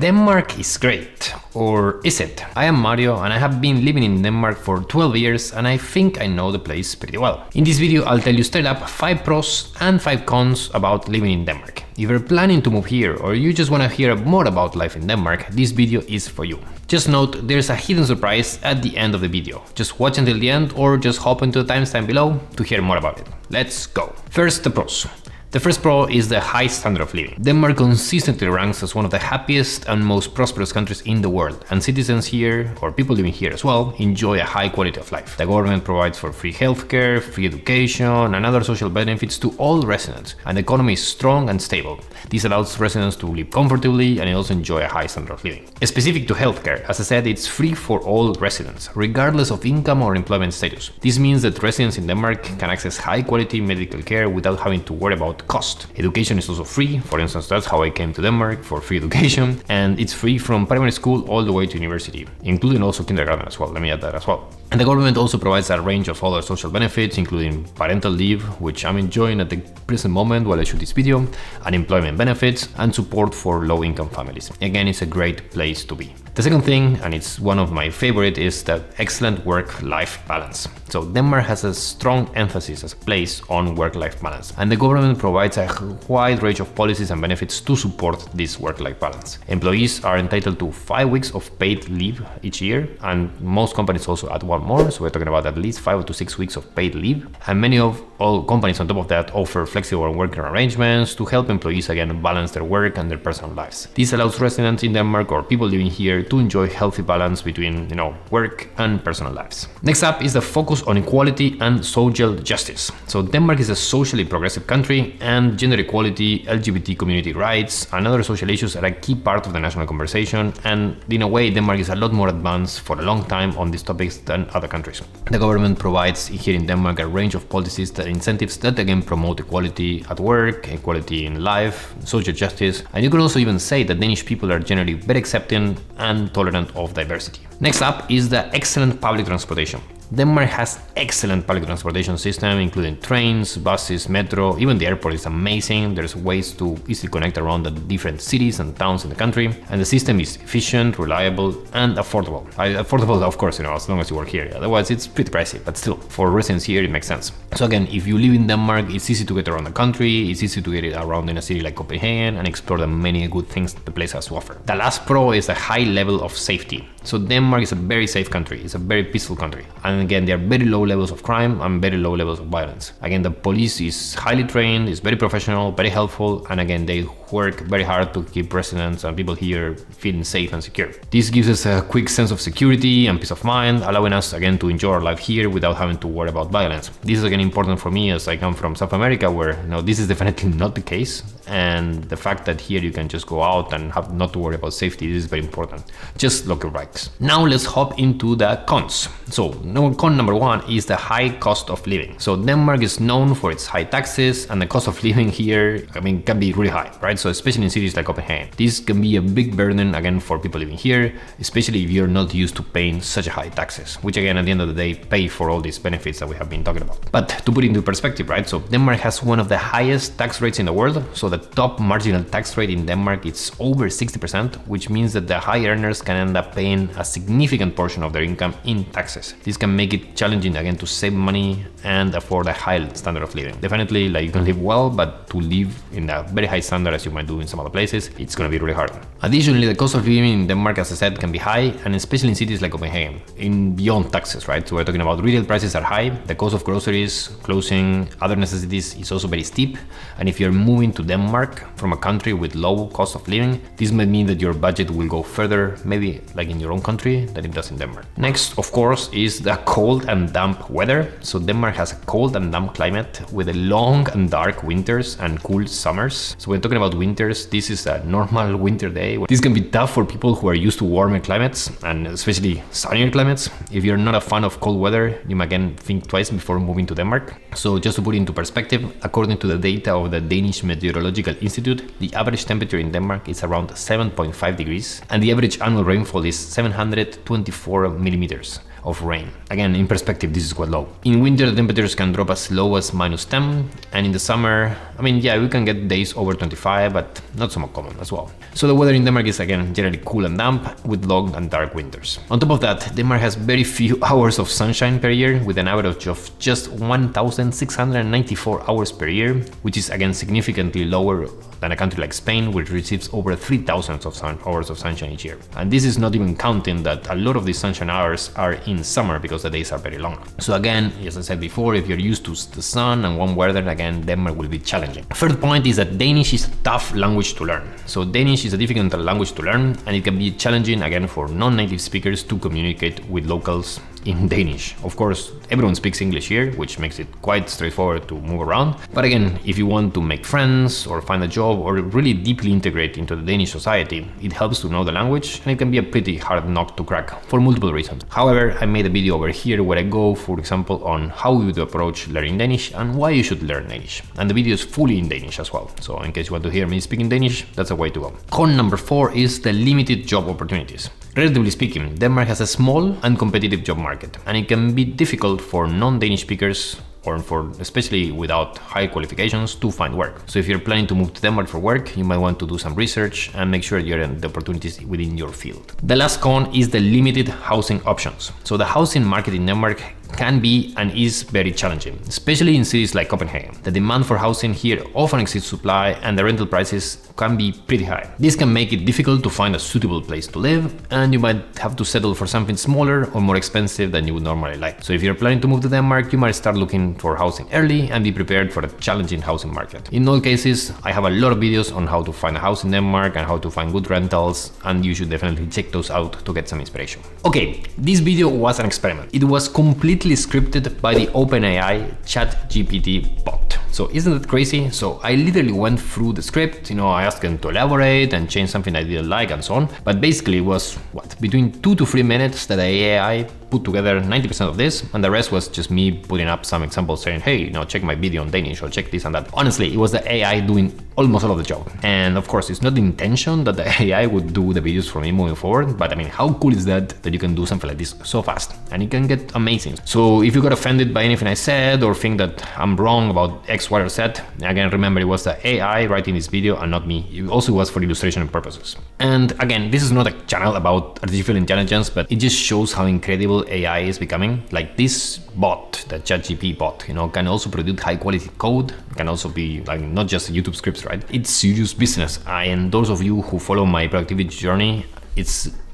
Denmark is great, or is it? I am Mario and I have been living in Denmark for 12 years and I think I know the place pretty well. In this video I'll tell you straight up 5 pros and 5 cons about living in Denmark. If you're planning to move here or you just want to hear more about life in Denmark, this video is for you. Just note there's a hidden surprise at the end of the video. Just watch until the end or just hop into the timestamp below to hear more about it. Let's go! First, the pros. The first pro is the high standard of living. Denmark consistently ranks as one of the happiest and most prosperous countries in the world, and citizens here, or people living here as well, enjoy a high quality of life. The government provides for free healthcare, free education, and other social benefits to all residents, and the economy is strong and stable. This allows residents to live comfortably and also enjoy a high standard of living. Specific to healthcare, as I said, it's free for all residents, regardless of income or employment status. This means that residents in Denmark can access high quality medical care without having to worry about cost. Education is also free. For instance, that's how I came to Denmark, for free education, and it's free from primary school all the way to university, including also kindergarten as well. Let me add that as well. And the government also provides a range of other social benefits, including parental leave, which I'm enjoying at the present moment while I shoot this video, unemployment benefits, and support for low-income families. Again, it's a great place to be. The second thing, and it's one of my favorite, is the excellent work-life balance. So Denmark has a strong emphasis as a place on work-life balance, and the government provides a wide range of policies and benefits to support this work-life balance. Employees are entitled to 5 weeks of paid leave each year, and most companies also add one more, so we're talking about at least 5 to 6 weeks of paid leave. And many of all companies on top of that offer flexible working arrangements to help employees again balance their work and their personal lives. This allows residents in Denmark or people living here to enjoy healthy balance between, work and personal lives. Next up is the focus on equality and social justice. So Denmark is a socially progressive country, and gender equality, LGBT community rights, and other social issues are a key part of the national conversation, and in a way Denmark is a lot more advanced for a long time on these topics than other countries. The government provides here in Denmark a range of policies and incentives that again promote equality at work, equality in life, social justice, and you can also even say that Danish people are generally very accepting and tolerant of diversity. Next up is the excellent public transportation. Denmark has excellent public transportation system, including trains, buses, metro. Even the airport is amazing. There's ways to easily connect around the different cities and towns in the country, and the system is efficient, reliable, and affordable. Affordable, of course, as long as you work here. Otherwise, it's pretty pricey, but still, for residents here, it makes sense. So again, if you live in Denmark, it's easy to get around the country. It's easy to get around in a city like Copenhagen and explore the many good things the place has to offer. The last pro is the high level of safety. So Denmark is a very safe country. It's a very peaceful country. And again, there are very low levels of crime and very low levels of violence. Again, the police is highly trained, is very professional, very helpful, and again, they work very hard to keep residents and people here feeling safe and secure. This gives us a quick sense of security and peace of mind, allowing us again to enjoy our life here without having to worry about violence. This is again important for me as I come from South America, where this is definitely not the case, and the fact that here you can just go out and have not to worry about safety is very important. Just local rights. Now let's hop into the cons. So con number 1 is the high cost of living. So Denmark is known for its high taxes, and the cost of living here, can be really high, right? So especially in cities like Copenhagen. This can be a big burden again for people living here, especially if you're not used to paying such high taxes, which again at the end of the day pay for all these benefits that we have been talking about. But to put it into perspective, right? So Denmark has one of the highest tax rates in the world. So the top marginal tax rate in Denmark is over 60%, which means that the high earners can end up paying a significant portion of their income in taxes. This can make it challenging again to save money and afford a high standard of living. Definitely, you can live well, but to live in a very high standard as you might do in some other places, it's going to be really hard. Additionally, the cost of living in Denmark, as I said, can be high, and especially in cities like Copenhagen, beyond taxes, right? So we're talking about retail prices are high, the cost of groceries, clothing, other necessities is also very steep, and if you're moving to Denmark from a country with low cost of living, this might mean that your budget will go further, maybe like in your own country, than it does in Denmark. Next, of course, is the cold and damp weather. So Denmark has a cold and damp climate with a long and dark winters and cool summers. So when talking about winters, this is a normal winter day. This can be tough for people who are used to warmer climates and especially sunnier climates. If you're not a fan of cold weather, you might again think twice before moving to Denmark. So just to put it into perspective, according to the data of the Danish Meteorological Institute, the average temperature in Denmark is around 7.5 degrees and the average annual rainfall is 724 millimeters. of rain. Again, in perspective, this is quite low. In winter, the temperatures can drop as low as -10, and in the summer, I mean, yeah, we can get days over 25, but not so much common as well. So the weather in Denmark is again generally cool and damp, with long and dark winters. On top of that, Denmark has very few hours of sunshine per year, with an average of just 1,694 hours per year, which is again significantly lower than a country like Spain, which receives over 3,000 hours of sunshine each year. And this is not even counting that a lot of these sunshine hours are in summer because the days are very long. So again, as I said before, if you're used to the sun and warm weather, again, Denmark will be challenging. Third point is that Danish is a tough language to learn. So Danish is a difficult language to learn, and it can be challenging again for non-native speakers to communicate with locals in Danish. Of course, everyone speaks English here, which makes it quite straightforward to move around. But again, if you want to make friends or find a job or really deeply integrate into the Danish society, it helps to know the language, and it can be a pretty hard nut to crack for multiple reasons. However, I made a video over here where I go, for example, on how you would approach learning Danish and why you should learn Danish. And the video is fully in Danish as well. So in case you want to hear me speaking Danish, that's a way to go. Con number 4 is the limited job opportunities. Relatively speaking, Denmark has a small and competitive job market, and it can be difficult for non-Danish speakers or for especially without high qualifications to find work. So if you're planning to move to Denmark for work, you might want to do some research and make sure you're in the opportunities within your field. The last con is the limited housing options. So the housing market in Denmark can be and is very challenging, especially in cities like Copenhagen. The demand for housing here often exceeds supply, and the rental prices can be pretty high. This can make it difficult to find a suitable place to live, and you might have to settle for something smaller or more expensive than you would normally like. So if you're planning to move to Denmark, you might start looking for housing early and be prepared for a challenging housing market. In all cases, I have a lot of videos on how to find a house in Denmark and how to find good rentals, and you should definitely check those out to get some inspiration. Okay, this video was an experiment. It was completely scripted by the OpenAI ChatGPT bot. So isn't that crazy? So I literally went through the script, I asked them to elaborate and change something I didn't like and so on. But basically it was, between 2 to 3 minutes that the AI put together 90% of this, and the rest was just me putting up some examples saying, hey, check my video on Danish or check this and that. Honestly, it was the AI doing almost all of the job. And of course, it's not the intention that the AI would do the videos for me moving forward, but I mean, how cool is that you can do something like this so fast and it can get amazing. So if you got offended by anything I said or think that I'm wrong about X, Y, or Z, again, remember it was the AI writing this video and not me. It also was for illustration purposes. And again, this is not a channel about artificial intelligence, but it just shows how incredible AI is becoming. Like this bot, the ChatGPT bot, can also produce high quality code. It can also be like not just YouTube scripts, right? It's serious business. And those of you who follow my productivity journey,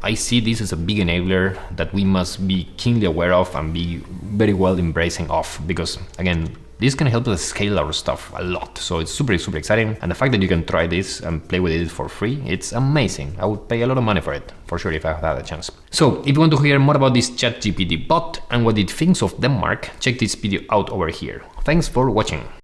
I see this as a big enabler that we must be keenly aware of and be very well embracing of, because again, this can help us scale our stuff a lot. So it's super, super exciting. And the fact that you can try this and play with it for free, it's amazing. I would pay a lot of money for it, for sure, if I had a chance. So if you want to hear more about this ChatGPT bot and what it thinks of Denmark, check this video out over here. Thanks for watching.